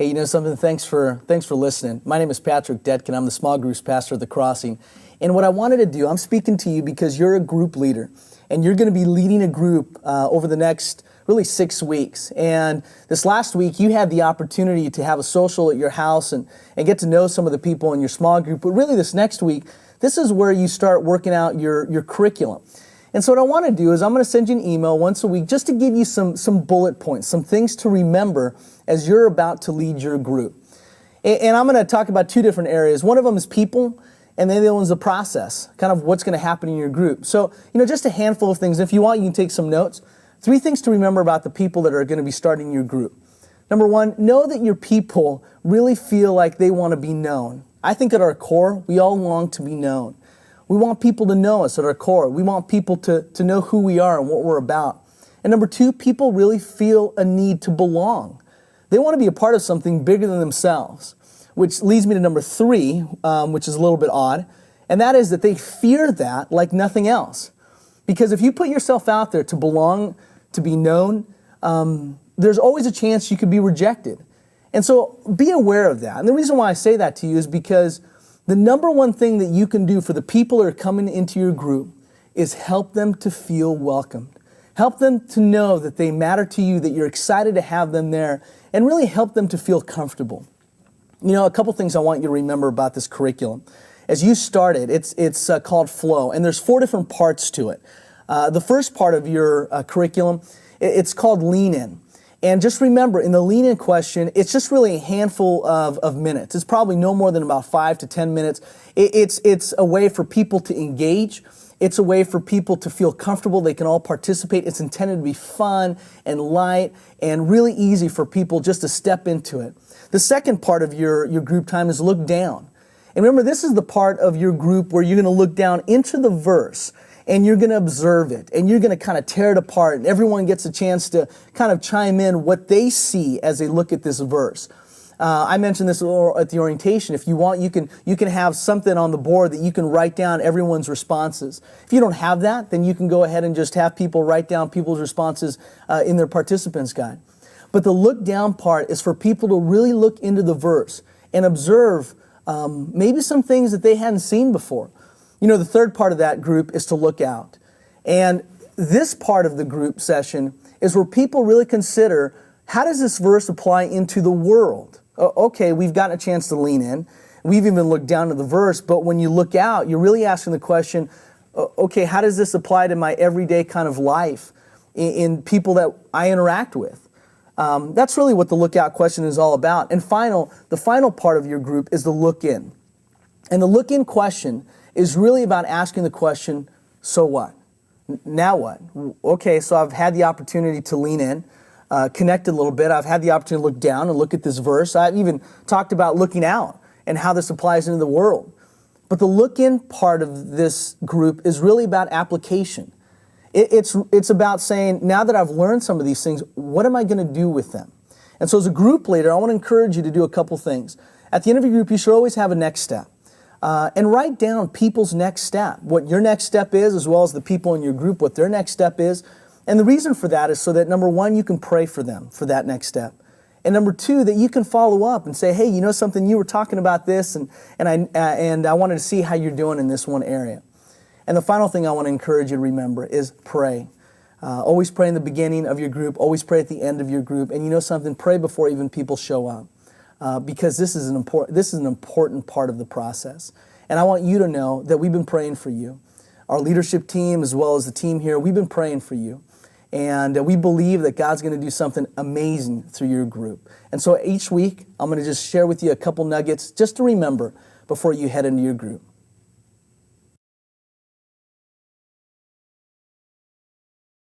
Hey, you know something? Thanks for listening. My name is Patrick Detkin. I'm the small groups pastor at The Crossing. And what I wanted to do, I'm speaking to you because you're a group leader. And you're going to be leading a group over the next, really 6 weeks. And this last week, you had the opportunity to have a social at your house and get to know some of the people in your small group. But really this next week, this is where you start working out your curriculum. And so what I want to do is I'm going to send you an email once a week just to give you some bullet points, some things to remember as you're about to lead your group. And I'm going to talk about two different areas. One of them is people, and then the other one's the process, kind of what's going to happen in your group. So, just a handful of things. If you want, you can take some notes. 3 things to remember about the people that are going to be starting your group. Number 1, know that your people really feel like they want to be known. I think at our core, we all long to be known. We want people to know us at our core. We want people to know who we are and what we're about. And number 2, people really feel a need to belong. They want to be a part of something bigger than themselves, which leads me to number 3, which is a little bit odd, and that is that they fear that like nothing else. Because if you put yourself out there to belong, to be known, there's always a chance you could be rejected. And so be aware of that. And the reason why I say that to you is because the number 1 thing that you can do for the people that are coming into your group is help them to feel welcomed. Help them to know that they matter to you, that you're excited to have them there, and really help them to feel comfortable. A couple things I want you to remember about this curriculum. As you start it, it's called Flow, and there's 4 different parts to it. The first part of your curriculum, it's called Lean In. And just remember, in the Lean In question, it's just really a handful of minutes. It's probably no more than about 5 to 10 minutes. It's a way for people to engage. It's a way for people to feel comfortable. They can all participate. It's intended to be fun and light and really easy for people just to step into it. The second part of your group time is Look Down. And remember, this is the part of your group where you're going to look down into the verse and you're going to observe it and you're going to kind of tear it apart, and everyone gets a chance to kind of chime in what they see as they look at this verse. I mentioned this at the orientation. If you want, you can have something on the board that you can write down everyone's responses. If you don't have that, then you can go ahead and just have people write down people's responses in their participants guide. But the look down part is for people to really look into the verse and observe maybe some things that they hadn't seen before. The third part of that group is to look out. And this part of the group session is where people really consider, how does this verse apply into the world? Okay, we've gotten a chance to lean in. We've even looked down to the verse, but when you look out, you're really asking the question, okay, how does this apply to my everyday kind of life in people that I interact with? That's really what the look out question is all about. And the final part of your group is the look in. And the look in question is really about asking the question, so what? Now what? Okay, so I've had the opportunity to lean in, connect a little bit. I've had the opportunity to look down and look at this verse. I've even talked about looking out and how this applies into the world. But the look in part of this group is really about application. It's about saying, now that I've learned some of these things, what am I going to do with them? And so as a group leader, I want to encourage you to do a couple things. At the end of your group, you should always have a next step. And write down people's next step, what your next step is, as well as the people in your group, what their next step is. And the reason for that is so that, number 1, you can pray for them for that next step. And number 2, that you can follow up and say, hey, you know something, you were talking about this, and I wanted to see how you're doing in this one area. And the final thing I want to encourage you to remember is pray. Always pray in the beginning of your group, always pray at the end of your group. And you know something, pray before even people show up. Because this is an important part of the process. And I want you to know that we've been praying for you. Our leadership team, as well as the team here, we've been praying for you. And we believe that God's going to do something amazing through your group. And so each week, I'm going to just share with you a couple nuggets just to remember before you head into your group.